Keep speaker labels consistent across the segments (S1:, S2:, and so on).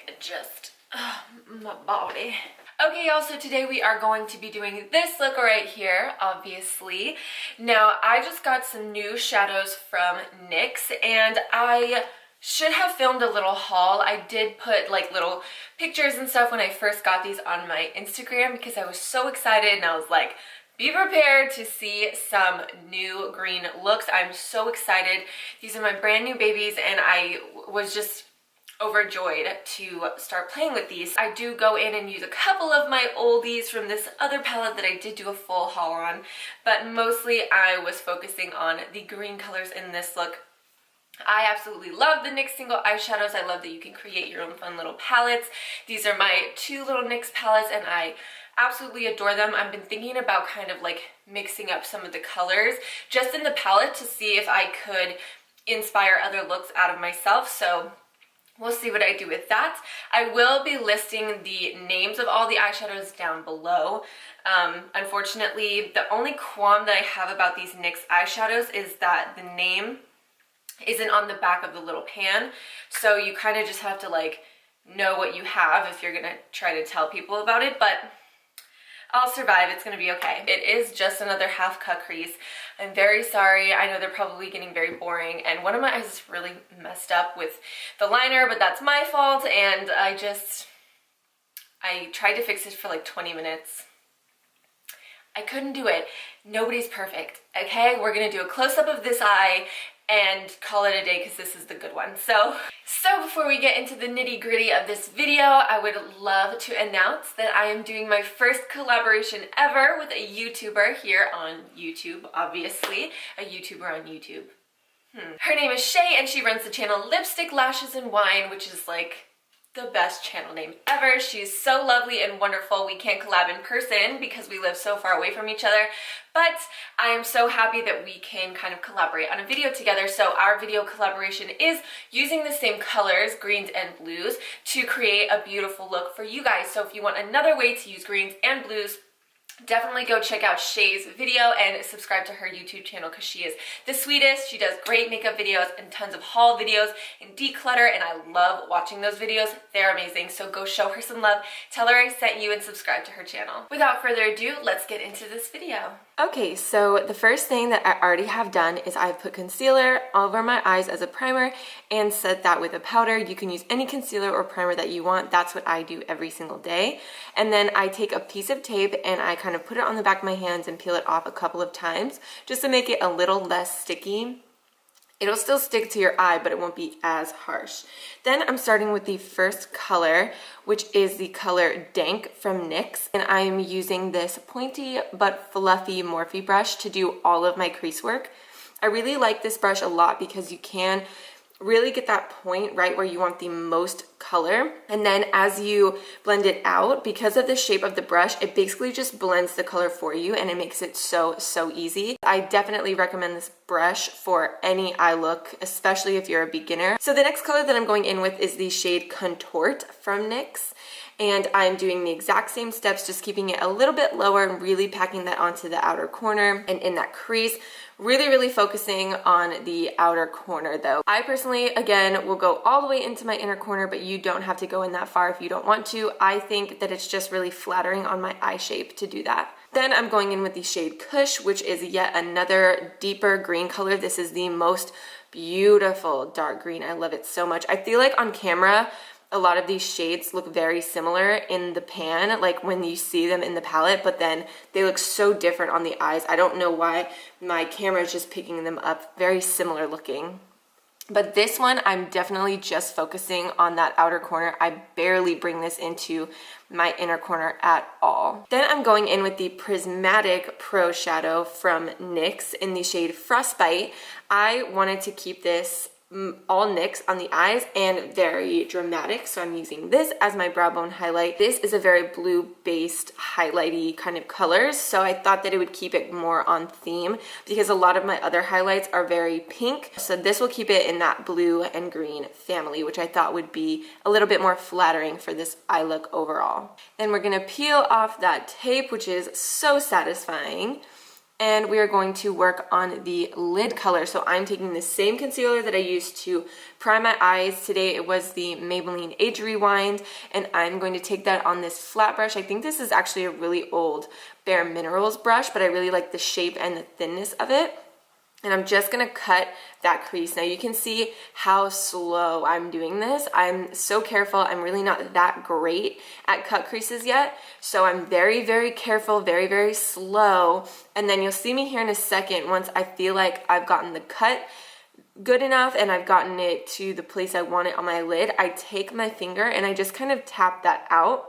S1: adjust my body. Okay, y'all, so today we are going to be doing this look right here, obviously. Now, I just got some new shadows from NYX, and I should have filmed a little haul. I did put like little pictures and stuff when I first got these on my Instagram because I was so excited, and I was like, be prepared to see some new green looks. I'm so excited. These are my brand new babies, and I was just overjoyed to start playing with these. I do go in and use a couple of my oldies from this other palette that I did do a full haul on, but mostly I was focusing on the green colors in this look. I absolutely love the NYX single eyeshadows. I love that you can create your own fun little palettes. These are my two little NYX palettes, and I absolutely adore them. I've been thinking about kind of like mixing up some of the colors just in the palette to see if I could inspire other looks out of myself. So we'll see what I do with that. I will be listing the names of all the eyeshadows down below. Unfortunately, the only qualm that I have about these NYX eyeshadows is that the name isn't on the back of the little pan. So you kind of just have to like know what you have if you're gonna try to tell people about it, but I'll survive. It's gonna be okay. It is just another half cut crease. I'm very sorry. I know they're probably getting very boring, and one of my eyes is really messed up with the liner, but that's my fault, and I tried to fix it for like 20 minutes. I couldn't do it. Nobody's perfect, okay? We're gonna do a close-up of this eye and call it a day because this is the good one. So before we get into the nitty-gritty of this video, I would love to announce that I am doing my first collaboration ever with a YouTuber here on YouTube, obviously. A YouTuber on YouTube. Her name is Shay, and she runs the channel Lipstick, Lashes, and Wine, which is like the best channel name ever. She's so lovely and wonderful. We can't collab in person because we live so far away from each other, but I am so happy that we can kind of collaborate on a video together. So our video collaboration is using the same colors, greens and blues, to create a beautiful look for you guys. So if you want another way to use greens and blues, definitely go check out Shay's video and subscribe to her YouTube channel because she is the sweetest. She does great makeup videos and tons of haul videos and declutter, and I love watching those videos. They're amazing. So go show her some love, tell her I sent you, and subscribe to her channel. Without further ado, let's get into this video. Okay, so the first thing that I already have done is I've put concealer all over my eyes as a primer and set that with a powder. You can use any concealer or primer that you want. That's what I do every single day. And then I take a piece of tape and I kind of put it on the back of my hands and peel it off a couple of times just to make it a little less sticky. It'll still stick to your eye, but it won't be as harsh. Then I'm starting with the first color, which is the color Dank from NYX. And I'm using this pointy but fluffy Morphe brush to do all of my crease work. I really like this brush a lot because you can really get that point right where you want the most color. And then as you blend it out, because of the shape of the brush, it basically just blends the color for you, and it makes it so easy. I definitely recommend this brush for any eye look, especially if you're a beginner. So the next color that I'm going in with is the shade Contort from NYX. And I'm doing the exact same steps, just keeping it a little bit lower and really packing that onto the outer corner and in that crease. Really focusing on the outer corner though. I personally, again, will go all the way into my inner corner, but you don't have to go in that far if you don't want to. I think that it's just really flattering on my eye shape to do that. Then I'm going in with the shade Kush, which is yet another deeper green color. This is the most beautiful dark green. I love it so much. I feel like on camera, a lot of these shades look very similar in the pan, like when you see them in the palette, but then they look so different on the eyes. I don't know why. My camera is just picking them up. Very similar looking. But this one, I'm definitely just focusing on that outer corner. I barely bring this into my inner corner at all. Then I'm going in with the Prismatic Pro Shadow from NYX in the shade Frostbite. I wanted to keep this all NYX on the eyes and very dramatic, so I'm using this as my brow bone highlight. This is a very blue based highlighty kind of colors, so I thought that it would keep it more on theme because a lot of my other highlights are very pink, so this will keep it in that blue and green family, which I thought would be a little bit more flattering for this eye look overall. Then we're gonna peel off that tape, which is so satisfying. and we are going to work on the lid color. So I'm taking the same concealer that I used to prime my eyes. Today it was the Maybelline Age Rewind, and I'm going to take that on this flat brush. I think this is actually a really old Bare Minerals brush, but I really like the shape and the thinness of it. And I'm just gonna cut that crease. Now you can see how slow I'm doing this. I'm so careful. I'm really not that great at cut creases yet. So I'm very, very careful, very, very slow. And then you'll see me here in a second once I feel like I've gotten the cut good enough and I've gotten it to the place I want it on my lid. I take my finger and I just kind of tap that out.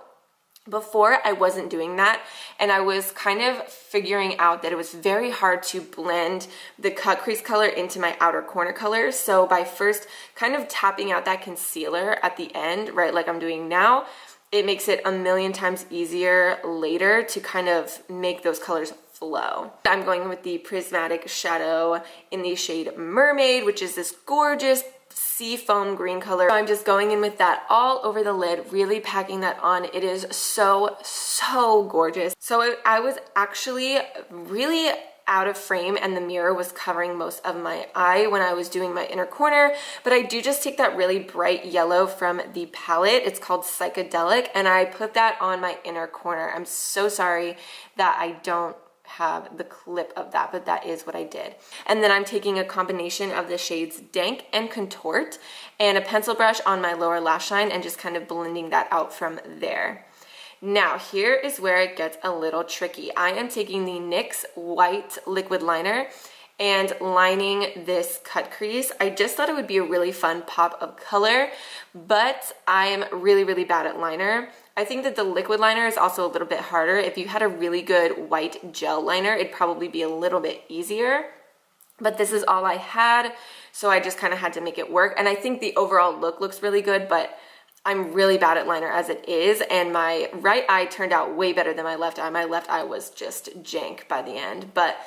S1: Before, I wasn't doing that, and I was kind of figuring out that it was very hard to blend the cut crease color into my outer corner colors. So by first kind of tapping out that concealer at the end, right, like I'm doing now, it makes it a million times easier later to kind of make those colors flow. I'm going with the Prismatic Shadow in the shade Mermaid, which is this gorgeous sea foam green color. So I'm just going in with that all over the lid, really packing that on. It is so, so gorgeous. So I was actually really out of frame and the mirror was covering most of my eye when I was doing my inner corner, but I do just take that really bright yellow from the palette. It's called Psychedelic, and I put that on my inner corner. I'm so sorry that I don't have the clip of that, but that is what I did. And then I'm taking a combination of the shades Dank and Contort and a pencil brush on my lower lash line and just kind of blending that out from there. Now here is where it gets a little tricky. I am taking the NYX White Liquid Liner and lining this cut crease. I just thought it would be a really fun pop of color, but I'm really, really bad at liner. I think that the liquid liner is also a little bit harder. If you had a really good white gel liner, it'd probably be a little bit easier. But this is all I had, so I just kind of had to make it work. And I think the overall look looks really good, but I'm really bad at liner as it is, and my right eye turned out way better than my left eye. My left eye was just jank by the end, but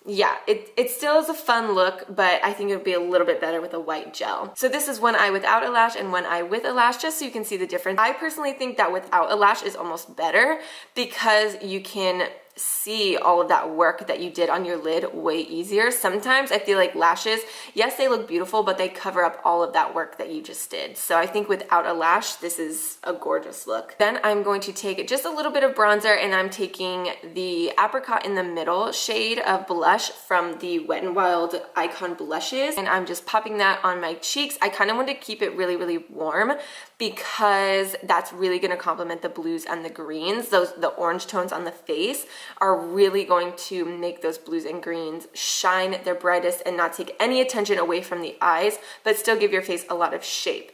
S1: yeah, it still is a fun look, but I think it would be a little bit better with a white gel. So this is one eye without a lash and one eye with a lash, just so you can see the difference. I personally think that without a lash is almost better because you can see all of that work that you did on your lid way easier. Sometimes I feel like lashes, yes, they look beautiful, but they cover up all of that work that you just did. So I think without a lash, this is a gorgeous look. Then I'm going to take just a little bit of bronzer, and I'm taking the Apricot in the Middle shade of blush from the Wet n Wild Icon Blushes, and I'm just popping that on my cheeks. I kind of want to keep it really, really warm because that's really going to complement the blues and the greens. The orange tones on the face are really going to make those blues and greens shine their brightest and not take any attention away from the eyes, but still give your face a lot of shape.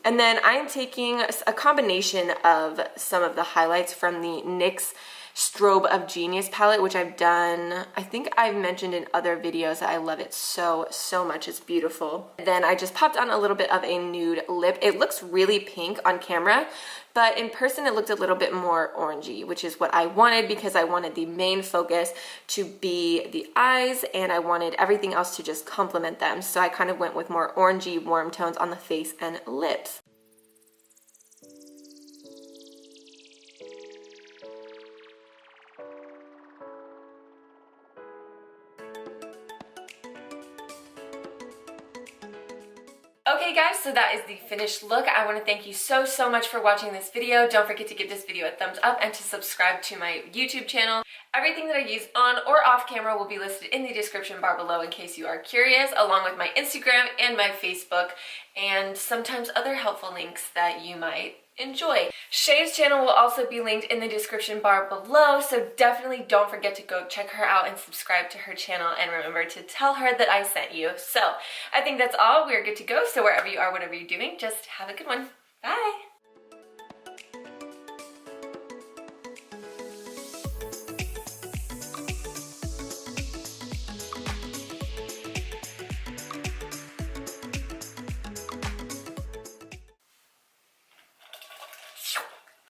S1: And then I'm taking a combination of some of the highlights from the NYX Strobe of Genius palette, which I've done, I think I've mentioned in other videos that I love it so, so much. It's beautiful. Then I just popped on a little bit of a nude lip. It looks really pink on camera, but in person it looked a little bit more orangey, which is what I wanted because I wanted the main focus to be the eyes and I wanted everything else to just complement them. So I kind of went with more orangey, warm tones on the face and lips. Okay guys, so that is the finished look. I want to thank you so, so much for watching this video. Don't forget to give this video a thumbs up and to subscribe to my YouTube channel. Everything that I use on or off camera will be listed in the description bar below in case you are curious, along with my Instagram and my Facebook, and sometimes other helpful links that you might enjoy. Shay's channel will also be linked in the description bar below, so definitely don't forget to go check her out and subscribe to her channel, and remember to tell her that I sent you. So I think that's all. We're good to go. So wherever you are, whatever you're doing, just have a good one. Bye!